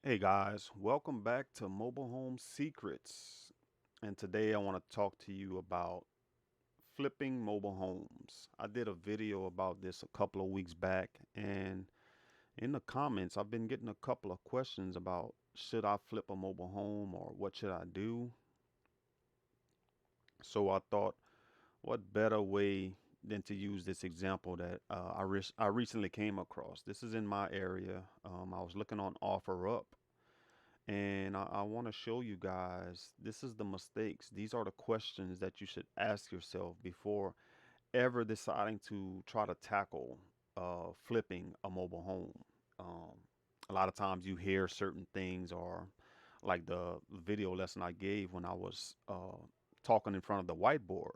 Hey guys, welcome back to Mobile Home Secrets. And today I want to talk to you about flipping mobile homes. I did a video about this a couple of weeks back, and in the comments, I've been getting a couple of questions about should I flip a mobile home or what should I do? So I thought, what better way than to use this example that I recently came across? This is in my area. I was looking on OfferUp. And I want to show you guys this is the mistakes. These are the questions that you should ask yourself before ever deciding to try to tackle flipping a mobile home. Um, a lot of times you hear certain things, or like the video lesson I gave when I was talking in front of the whiteboard.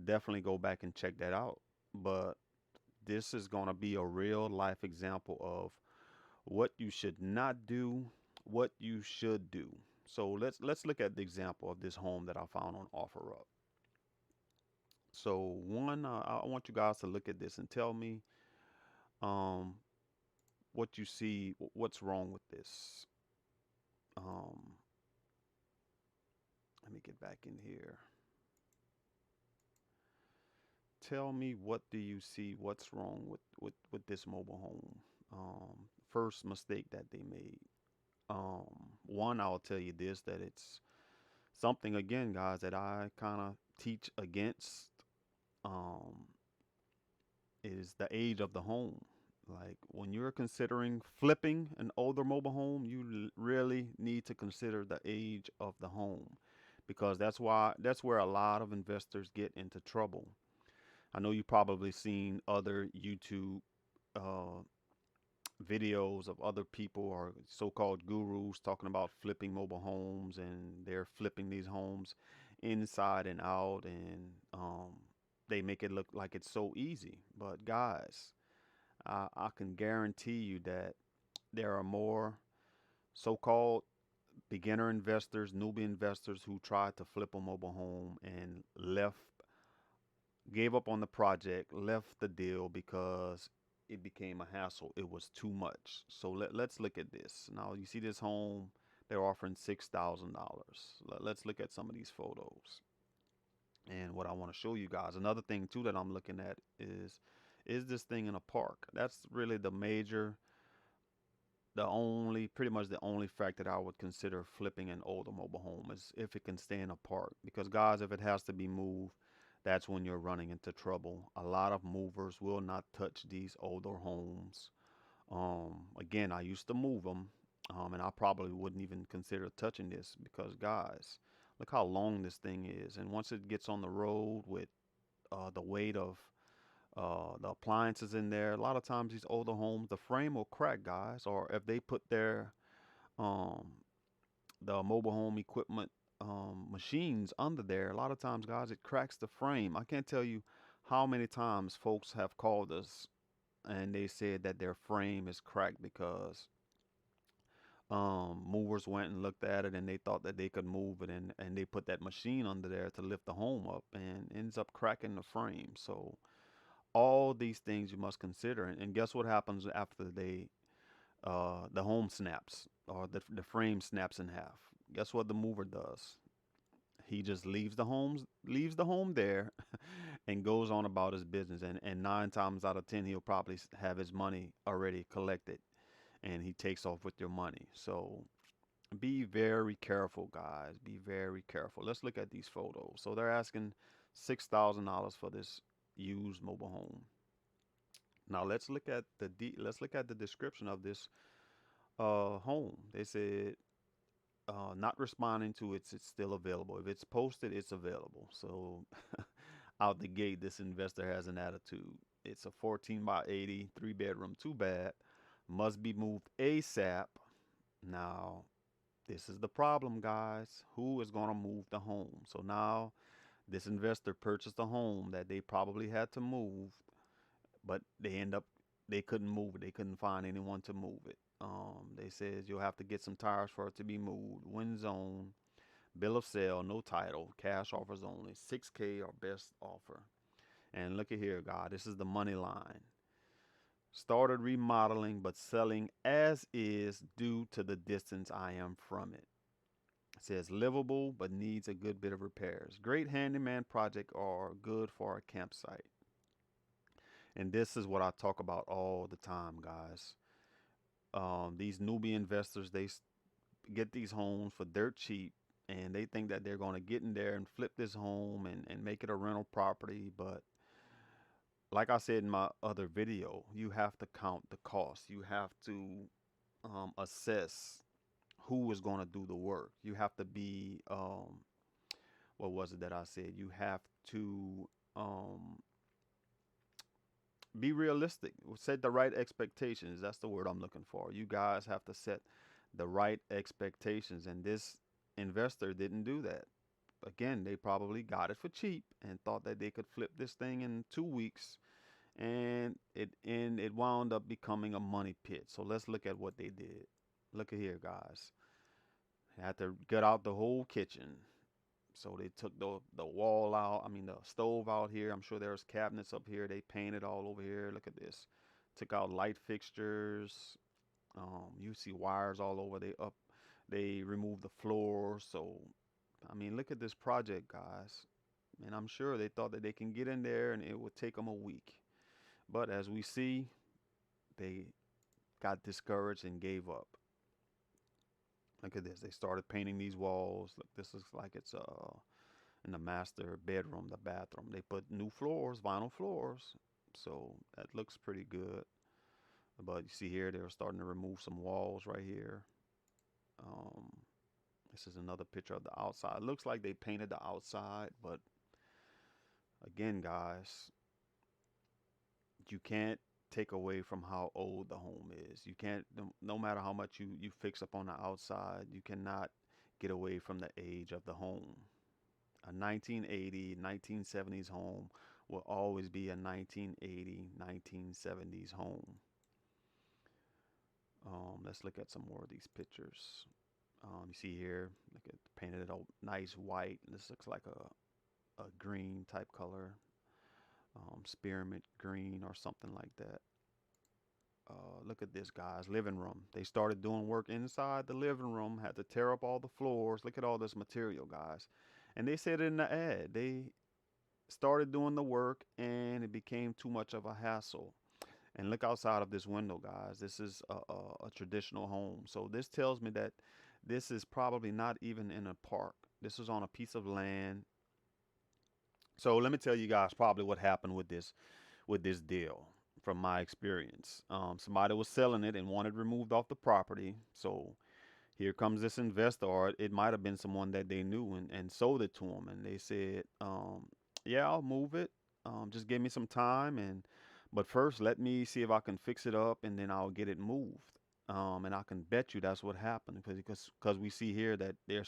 Definitely go back and check that out. But this is going to be a real life example of what you should not do, what you should do. So let's look at the example of this home that I found on OfferUp. So one, I want you guys to look at this and tell me um, what you see, what's wrong with this. Um, Let me get back in here. Tell me, what do you see? What's wrong with this mobile home? First mistake that they made. One, I'll tell you this, that it's something again, guys, that I kind of teach against. Um, is the age of the home. Like when you're considering flipping an older mobile home, you really need to consider the age of the home because that's where a lot of investors get into trouble. I know you probably seen other YouTube uh, videos of other people or so-called gurus talking about flipping mobile homes, and they're flipping these homes inside and out, and they make it look like it's so easy. But guys, I can guarantee you that there are more so-called beginner investors, newbie investors who tried to flip a mobile home and gave up on the project, left the deal because it became a hassle. It was too much. So let's look at this. Now, you see this home, they're offering $6,000. Let's look at some of these photos. And what I want to show you guys, another thing too that I'm looking at is this thing in a park? That's really pretty much the only fact that I would consider flipping an older mobile home is if it can stay in a park. Because guys, if it has to be moved, that's when you're running into trouble. A lot of movers will not touch these older homes. Again, I used to move them, and I probably wouldn't even consider touching this because, guys, look how long this thing is. And once it gets on the road with the weight of the appliances in there, a lot of times these older homes, the frame will crack, guys. Or if they put um, the mobile home equipment machines under there, a lot of times, guys, it cracks the frame. I can't tell you how many times folks have called us and they said that their frame is cracked because movers went and looked at it and they thought that they could move it, and they put that machine under there to lift the home up and ends up cracking the frame. So all these things you must consider. And guess what happens after the home snaps, or the frame snaps in half? Guess what the mover does? He just leaves the home there and goes on about his business. And nine times out of ten, he'll probably have his money already collected, and he takes off with your money. So be very careful, guys. Be very careful. Let's look at these photos. So they're asking $6,000 for this used mobile home. Now let's look at the description of this home. They said not responding to it's still available. If it's posted, it's available. So out the gate, this investor has an attitude. It's a 14 by 80, 3 bedroom, 2 bath, must be moved ASAP. Now, this is the problem, guys. Who is going to move the home? So now this investor purchased a home that they probably had to move, but they couldn't move it. They couldn't find anyone to move it. They says you'll have to get some tires for it to be moved. Win zone, bill of sale, no title, cash offers only, 6K or best offer. And look at here, God, this is the money line. Started remodeling but selling as is due to the distance I am from it. It says livable but needs a good bit of repairs. Great handyman project are good for a campsite. And this is what I talk about all the time, guys. These newbie investors, get these homes for dirt cheap, and they think that they're going to get in there and flip this home and make it a rental property. But like I said in my other video, you have to count the cost. You have to assess who is going to do the work. You have to be, what was it that I said? You have to um, be realistic. Set the right expectations. That's the word I'm looking for. You guys have to set the right expectations. And this investor didn't do that. Again, they probably got it for cheap and thought that they could flip this thing in 2 weeks, and it wound up becoming a money pit. So let's look at what they did. Look at here, guys. They had to get out the whole kitchen. So they took the wall out. I mean the stove out here. I'm sure there's cabinets up here. They painted all over here. Look at this. Took out light fixtures. You see wires all over. They removed the floor. So I mean, look at this project, guys. And I'm sure they thought that they can get in there and it would take them a week. But as we see, they got discouraged and gave up. Look at this. They started painting these walls. Look, this looks like it's in the master bedroom, the bathroom. They put new floors, vinyl floors. So that looks pretty good. But you see here, they were starting to remove some walls right here. Um, this is another picture of the outside. It looks like they painted the outside, but again, guys, you can't take away from how old the home is. You can't, no matter how much you fix up on the outside, you cannot get away from the age of the home. A 1980, 1970s home will always be a 1980, 1970s home. Let's look at some more of these pictures. You see here, look at painted it all nice white. This looks like a green type color, spearmint green or something like that. Look at this, guys. Living room. They started doing work inside the living room, had to tear up all the floors. Look at all this material, guys. And they said in the ad, they started doing the work and it became too much of a hassle. And look outside of this window, guys. This is a traditional home. So this tells me that this is probably not even in a park. This is on a piece of land. So let me tell you guys probably what happened with this deal from my experience. Somebody was selling it and wanted removed off the property. So here comes this investor, or it might have been someone that they knew and sold it to them. And they said, yeah, I'll move it. Just give me some time. But first, let me see if I can fix it up and then I'll get it moved. And I can bet you that's what happened because we see here that they're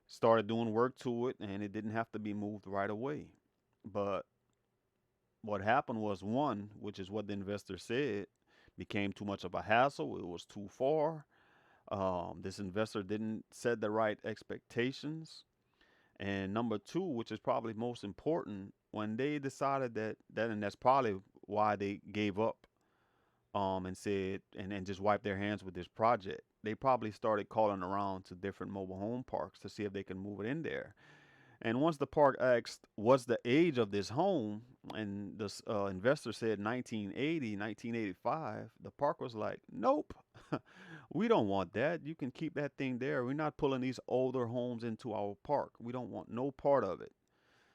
started doing work to it and it didn't have to be moved right away. But what happened was one, which is what the investor said, became too much of a hassle. It was too far. This investor didn't set the right expectations. And number two, which is probably most important, when they decided and that's probably why they gave up, and said, and just wiped their hands with this project. They probably started calling around to different mobile home parks to see if they can move it in there. And once the park asked, what's the age of this home? And the investor said 1980, 1985. The park was like, nope, we don't want that. You can keep that thing there. We're not pulling these older homes into our park. We don't want no part of it.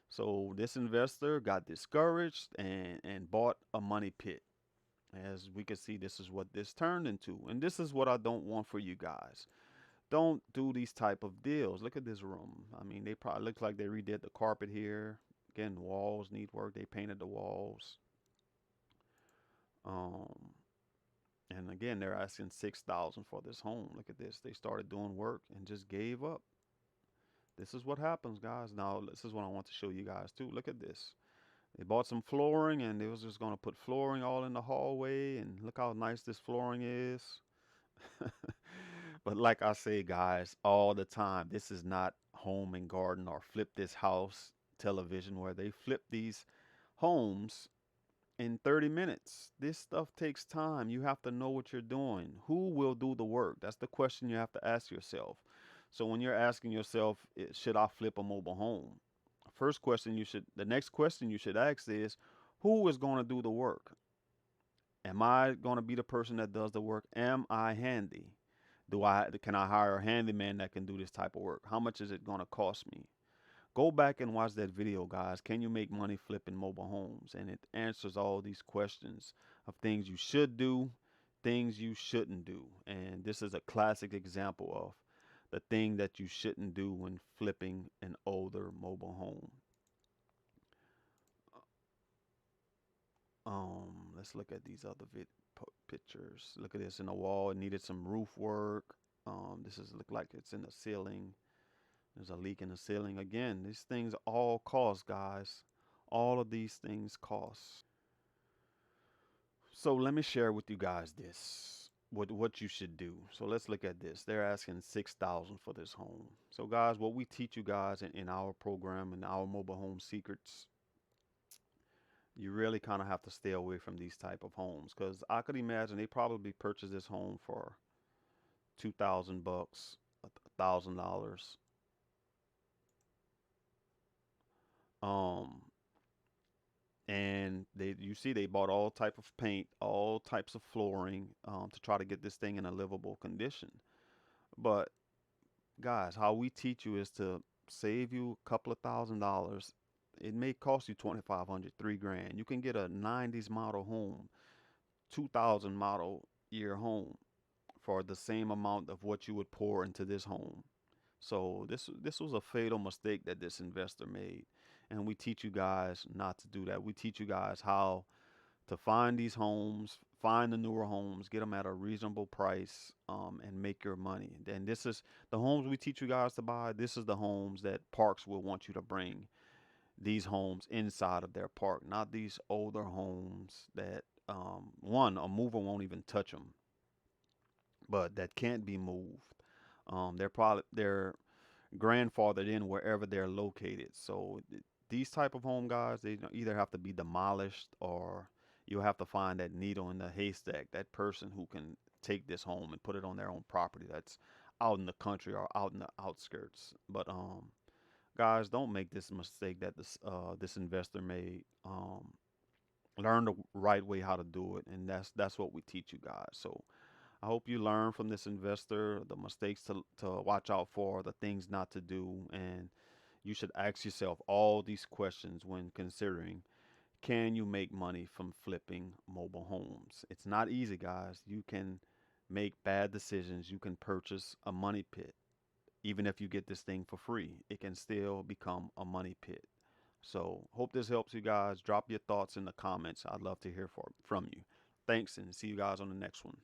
So this investor got discouraged and bought a money pit. As we can see, this is what this turned into. And this is what I don't want for you guys. Don't do these type of deals. Look at this room. I mean, they probably look like they redid the carpet here. Again, the walls need work. They painted the walls. Um, and again, they're asking 6,000 for this home. Look at this. They started doing work and just gave up. This is what happens, guys. Now, this is what I want to show you guys too. Look at this. They bought some flooring and they was just going to put flooring all in the hallway. And look how nice this flooring is. But like I say, guys, all the time, this is not home and garden or flip this house television where they flip these homes in 30 minutes. This stuff takes time. You have to know what you're doing. Who will do the work? That's the question you have to ask yourself. So when you're asking yourself, should I flip a mobile home? The next question you should ask is, who is going to do the work? Am I going to be the person that does the work? Am I handy? Can I hire a handyman that can do this type of work? How much is it going to cost me? Go back and watch that video, guys. Can you make money flipping mobile homes? And it answers all these questions of things you should do, things you shouldn't do. And this is a classic example of the thing that you shouldn't do when flipping an older mobile home. Let's look at these other pictures. Look at this in the wall. It needed some roof work. This is look like it's in the ceiling. There's a leak in the ceiling. Again, these things all cost, guys. All of these things cost. So let me share with you guys this. What you should do. So let's look at this. They're asking 6,000 for this home. So guys, what we teach you guys in our program in our mobile home secrets, you really kind of have to stay away from these type of homes because I could imagine they probably purchased this home for 2,000 bucks, $1,000. Um, and you see they bought all type of paint, all types of flooring to try to get this thing in a livable condition. But guys, how we teach you is to save you a couple of $1,000. It may cost you 2,500, 3 grand. You can get a 90s model home, 2000 model year home for the same amount of what you would pour into this home. So this was a fatal mistake that this investor made. And we teach you guys not to do that. We teach you guys how to find these homes, find the newer homes, get them at a reasonable price, and make your money. And this is the homes we teach you guys to buy. This is the homes that parks will want you to bring these homes inside of their park, not these older homes that one a mover won't even touch them, but that can't be moved. They're grandfathered in wherever they're located. So these type of home guys, they either have to be demolished or you'll have to find that needle in the haystack, that person who can take this home and put it on their own property that's out in the country or out in the outskirts. But guys, don't make this mistake that this investor made. Learn the right way how to do it, and that's what we teach you guys. So I hope you learn from this investor the mistakes to watch out for, the things not to do, and you should ask yourself all these questions when considering, can you make money from flipping mobile homes? It's not easy, guys. You can make bad decisions. You can purchase a money pit. Even if you get this thing for free, it can still become a money pit. So, hope this helps you guys. Drop your thoughts in the comments. I'd love to hear from you. Thanks, and see you guys on the next one.